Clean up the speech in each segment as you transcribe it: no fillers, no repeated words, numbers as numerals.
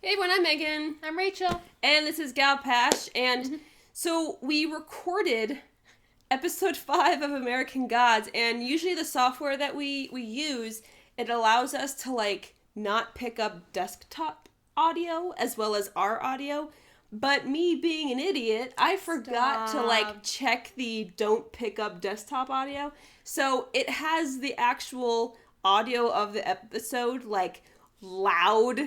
Hey everyone, I'm Megan. I'm Rachel. And this is Gal Pash. And so we recorded episode 5 of American Gods. And usually the software that we use, it allows us to not pick up desktop audio as well as our audio. But me being an idiot, I forgot to check the don't pick up desktop audio. So it has the actual audio of the episode loud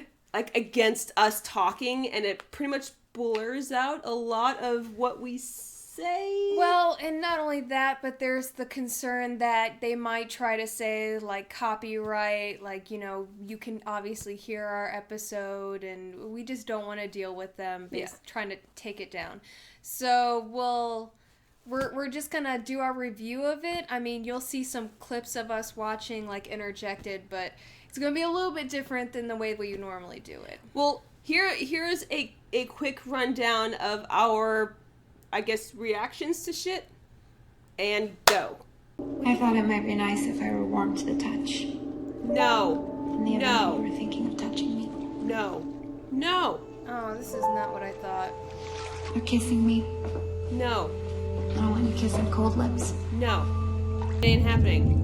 against us talking, and it pretty much blurs out a lot of what we say. Well, and not only that, but there's the concern that they might try to say, copyright, you can obviously hear our episode, and we just don't want to deal with them trying to take it down. So we're just gonna do our review of it. I mean, you'll see some clips of us watching, interjected, but it's going to be a little bit different than the way we normally do it. Well, here's a quick rundown of our, reactions to shit. And go. I thought it might be nice if I were warm to the touch. No. In the event you were thinking of touching me. No. Oh, this is not what I thought. You're kissing me. No. I don't want you kissing cold lips. No. It ain't happening.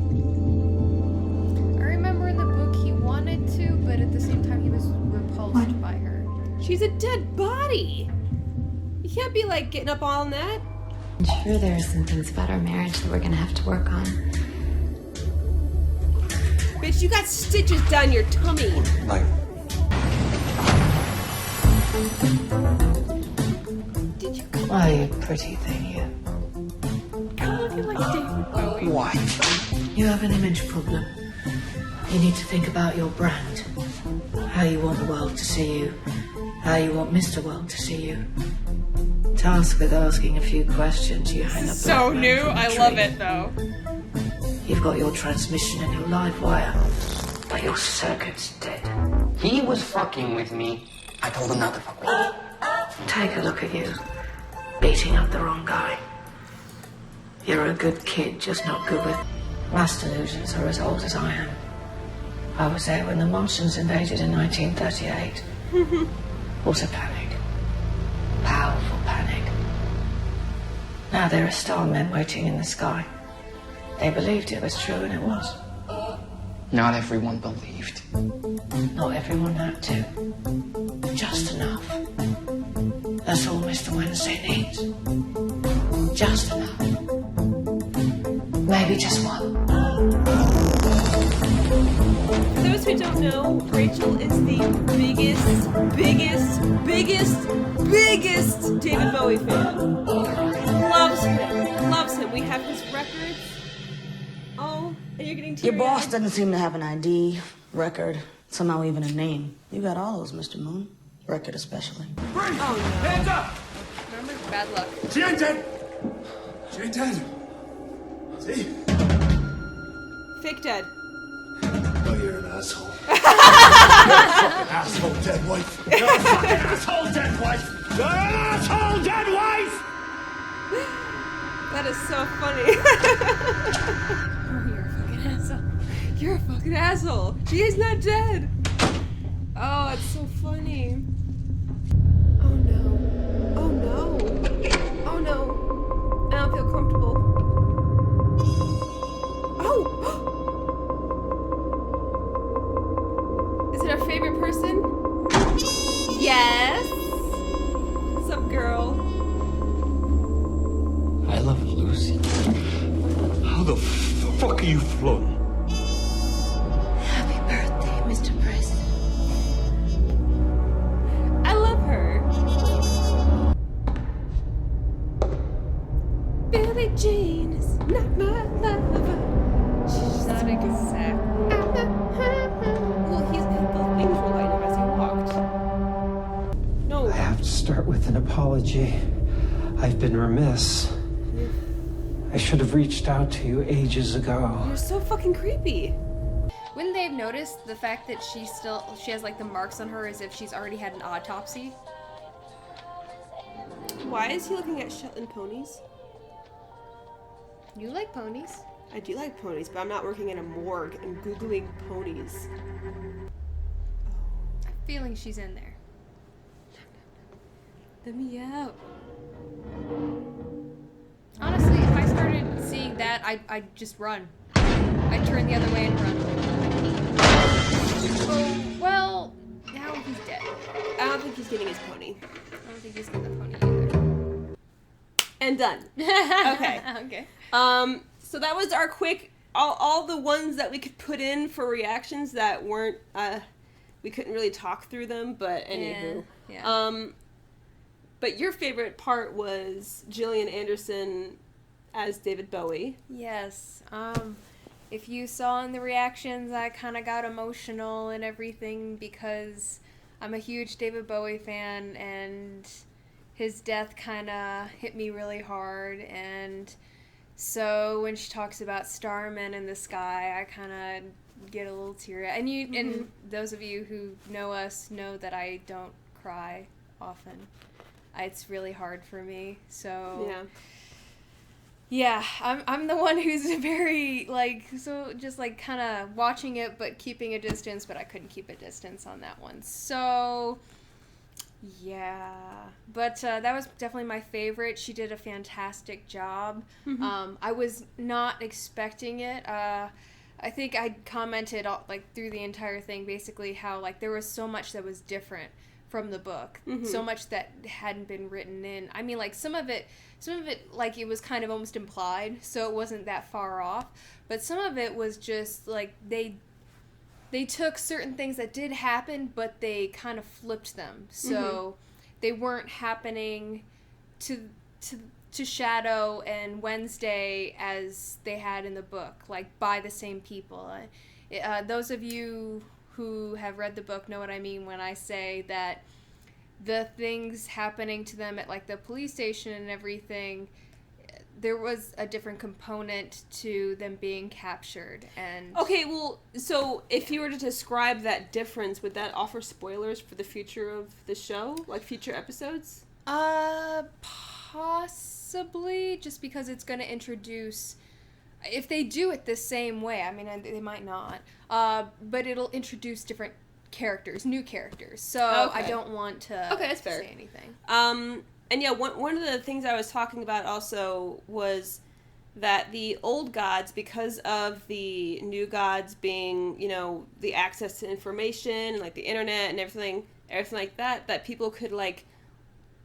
Wanted to, but at the same time he was repulsed by her. She's a dead body. You can't be getting up on that. I'm sure there are some things about our marriage that we're gonna have to work on. Bitch, you got stitches down your tummy. Did you Why, you pretty thing, you. Come on, you like David Bowie. Why? You have an image problem. You need to think about your brand. How you want the world to see you. How you want Mr. World to see you. Tasked with asking a few questions, you hang up. So new, I love it though. You've got your transmission and your live wire, but your circuit's dead. He was fucking with me. I told him not to fuck with me. Take a look at you. Beating up the wrong guy. You're a good kid, just not good with mass delusions are as old as I am. I was there when the Martians invaded in 1938. Was a panic. Powerful panic. Now there are star men waiting in the sky. They believed it was true, and it was. Not everyone believed. Not everyone had to. Just enough. That's all Mr. Wednesday needs. Just enough. Maybe just one. For those who don't know, Rachel is the biggest David Bowie fan. Loves him. We have his records. Oh, and you're getting teary. Your boss doesn't seem to have an ID, record, somehow even a name. You got all those, Mr. Moon. Record especially. Freeze! Oh, no. Hands up! Remember, bad luck. She ain't dead! She ain't dead. See? Fake dead. Oh, you're an asshole. You're a fucking asshole, dead wife. You're a fucking asshole, dead wife. You're an asshole, dead wife! That is so funny. Oh, you're a fucking asshole. You're a fucking asshole. She is not dead. Oh, it's so funny. Oh no. Oh no. Oh no. I don't feel comfortable. Oh! Is it our favorite person? Yes. What's up, girl? I love Lucy. How the fuck are you floating? Happy birthday, Mr. President. I love her. Billie Jean is not my lover. She's not exact. Well, his things were light up as he walked. No. I have to start with an apology. I've been remiss. I should have reached out to you ages ago. You're so fucking creepy. Wouldn't they have noticed the fact that she has the marks on her as if she's already had an autopsy? Why is he looking at Shetland ponies? You like ponies. I do like ponies, but I'm not working in a morgue and Googling ponies. I'm feeling she's in there. Let me out. Honestly, if I started seeing that, I'd just run. I'd turn the other way and run. Oh, well, now he's dead. I don't think he's getting his pony. I don't think he's getting the pony either. And done. Okay. Okay. So that was our quick, all the ones that we could put in for reactions that weren't, we couldn't really talk through them, but anywho. Yeah. But your favorite part was Gillian Anderson as David Bowie. Yes. If you saw in the reactions, I kind of got emotional and everything because I'm a huge David Bowie fan, and his death kind of hit me really hard. And so when she talks about starmen in the sky, I kind of get a little teary. And and those of you who know us know that I don't cry often. It's really hard for me. So yeah, I'm the one who's very just kind of watching it but keeping a distance, but I couldn't keep a distance on that one. So yeah, but that was definitely my favorite. She did a fantastic job. I was not expecting it. I think I commented through the entire thing basically how there was so much that was different from the book, so much that hadn't been written in. I mean, some of it it was kind of almost implied, so it wasn't that far off, but some of it was just they took certain things that did happen, but they kind of flipped them, so they weren't happening to Shadow and Wednesday as they had in the book, by the same people. Those of you who have read the book know what I mean when I say that the things happening to them at the police station and everything, there was a different component to them being captured. And okay, well, so if you were to describe that difference, would that offer spoilers for the future of the show, future episodes? Possibly, just because it's going to introduce, if they do it the same way, I mean, they might not, but it'll introduce different characters, new characters, so I don't want to that's fair. say anything. And yeah, one of the things I was talking about also was that the old gods, because of the new gods being, the access to information, and the internet and everything like that people could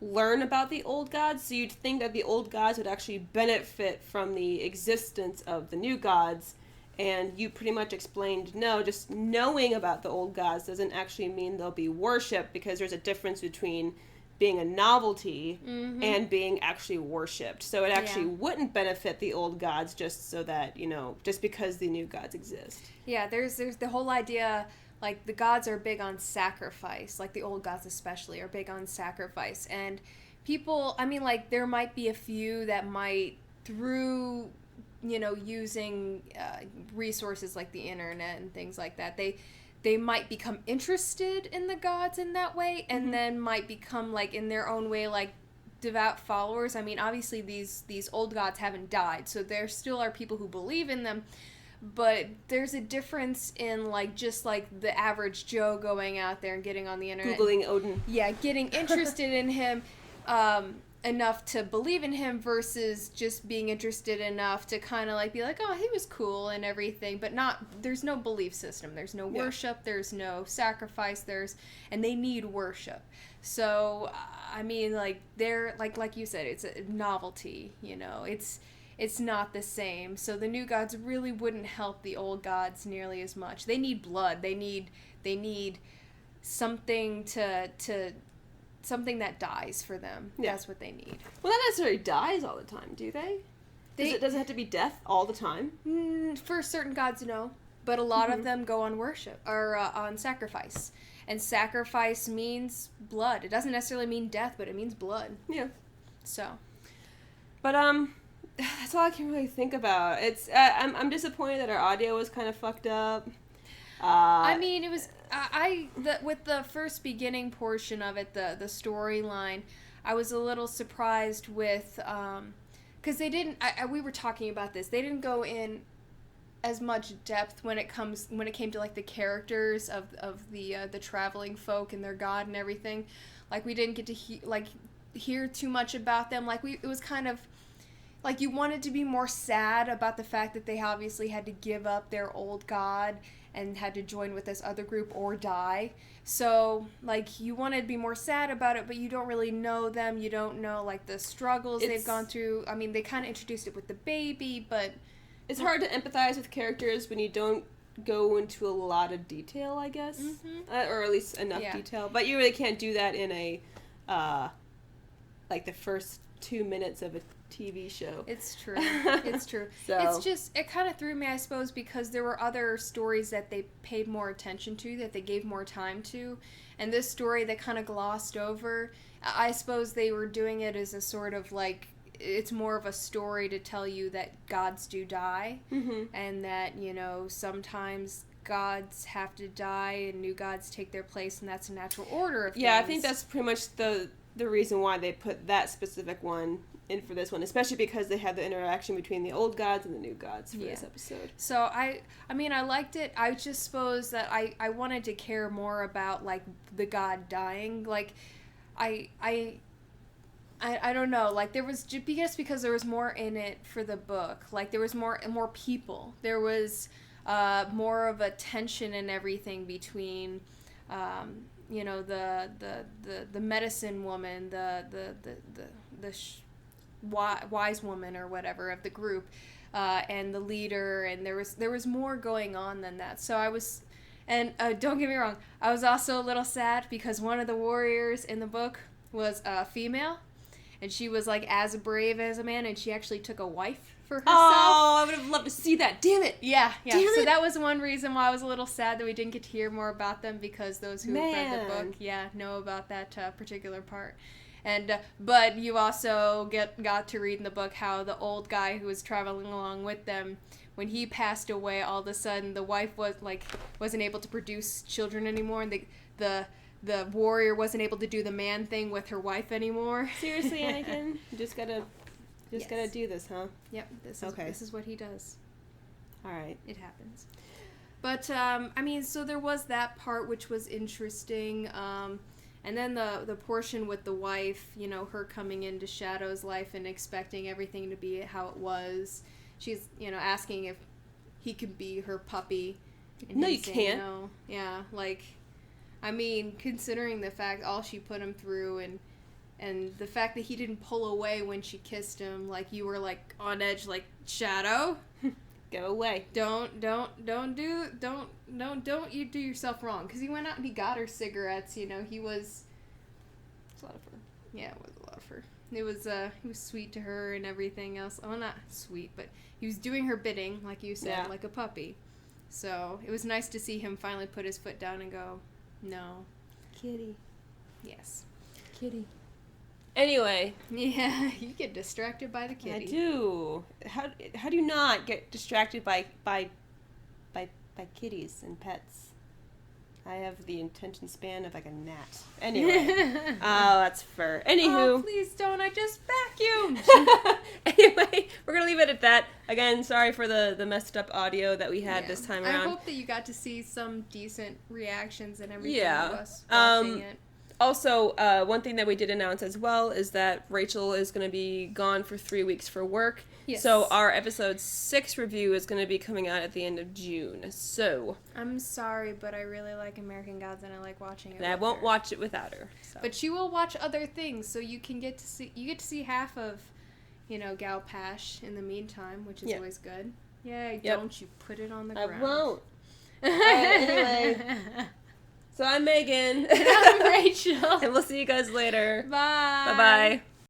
learn about the old gods, so you'd think that the old gods would actually benefit from the existence of the new gods, and you pretty much explained no, just knowing about the old gods doesn't actually mean they'll be worshipped, because there's a difference between being a novelty and being actually worshipped. So it actually wouldn't benefit the old gods just so that, just because the new gods exist. Yeah, there's the whole idea, the gods are big on sacrifice, the old gods especially are big on sacrifice, and people, I mean, there might be a few that might, through, using resources like the internet and things like that, they might become interested in the gods in that way, and then might become, in their own way, devout followers. I mean, obviously these old gods haven't died, so there still are people who believe in them, but there's a difference in, just the average Joe going out there and getting on the internet. Googling Odin. Yeah, getting interested in him enough to believe in him versus just being interested enough to kind of be oh, he was cool and everything, but there's no belief system, there's no worship, there's no sacrifice, and they need worship. So I mean, they're like you said, it's a novelty, it's not the same. So the new gods really wouldn't help the old gods nearly as much. They need blood, they need something something that dies for them. Yeah. That's what they need. Well, not necessarily dies all the time, do they? Does it have to be death all the time? For certain gods, no. But a lot of them go on worship, or on sacrifice. And sacrifice means blood. It doesn't necessarily mean death, but it means blood. Yeah. So. But, that's all I can really think about. It's, I'm disappointed that our audio was kind of fucked up. I mean, it was... with the first beginning portion of it, the storyline, I was a little surprised with, because they didn't, we were talking about this, they didn't go in as much depth when it came to the characters of the traveling folk and their god and everything. We didn't get to hear too much about them. Like, it was kind of like you wanted to be more sad about the fact that they obviously had to give up their old god and had to join with this other group or die. So, like, you wanted to be more sad about it, but you don't really know them. You don't know, like, the struggles they've gone through. I mean, they kind of introduced it with the baby, but... It's hard to empathize with characters when you don't go into a lot of detail, I guess. Or at least enough detail. But you really can't do that in a, like, the first 2 minutes of a TV show. It's true. It's true. So. It's just, it kind of threw me, I suppose, because there were other stories that they paid more attention to, that they gave more time to. And this story they kind of glossed over. I suppose they were doing it as a sort of, like, it's more of a story to tell you that gods do die. And that, you know, sometimes gods have to die and new gods take their place, and that's a natural order of things. Yeah, I think that's pretty much the reason why they put that specific one in for this one, especially because they had the interaction between the old gods and the new gods for this episode. So I mean, I liked it. I just suppose that I wanted to care more about, like, the god dying. Like, I don't know. Like, there was just because there was more in it for the book. Like, there was more people. There was more of a tension and everything between, you know, the medicine woman, the wise woman or whatever of the group, and the leader, and there was more going on than that. So I was, and don't get me wrong, I was also a little sad because one of the warriors in the book was a female, and she was, like, as brave as a man, and she actually took a wife for herself. Oh, I would have loved to see that. Damn it. Yeah. Damn So it. that was one reason why I was a little sad that we didn't get to hear more about them, because those who have read the book, know about that particular part. And but you also got to read in the book how the old guy who was traveling along with them, when he passed away, all of a sudden the wife wasn't able to produce children anymore, and the warrior wasn't able to do the man thing with her wife anymore. Seriously, Anakin? You just gotta do this, huh? Yep, this is what he does. Alright. It happens. But, I mean, so there was that part which was interesting, and then the portion with the wife, you know, her coming into Shadow's life and expecting everything to be how it was. She's, you know, asking if he could be her puppy. And No, you he's saying can't. no. Yeah, like, I mean, considering the fact all she put him through, and the fact that he didn't pull away when she kissed him, like, you were, like, on edge, like, Shadow, go away. Don't you do yourself wrong. Because he went out and he got her cigarettes, you know, he was... It's a lot of fun. Yeah, it was a lot of fun. It was, he was sweet to her and everything else. Well, not sweet, but he was doing her bidding, like you said, like a puppy. So, it was nice to see him finally put his foot down and go, no. Kitty. Yes. Kitty. Anyway. Yeah, you get distracted by the kitty. I do. How do you not get distracted by kitties and pets? I have the attention span of, like, a gnat. Anyway. Oh, that's fur. Anywho. Oh, please don't. I just vacuumed. Anyway, we're going to leave it at that. Again, sorry for the messed up audio that we had this time around. I hope that you got to see some decent reactions and everything of us watching it. Also, one thing that we did announce as well is that Rachel is going to be gone for 3 weeks for work. Yes. So our episode 6 review is going to be coming out at the end of June. So I'm sorry, but I really like American Gods and I like watching it. And I won't watch it without her. So. But you will watch other things, so you get to see half of, you know, Gal Pash in the meantime, which is always good. Yeah, don't you put it on the ground. I won't. Anyway. So I'm Megan. And I'm Rachel. And we'll see you guys later. Bye. Bye-bye.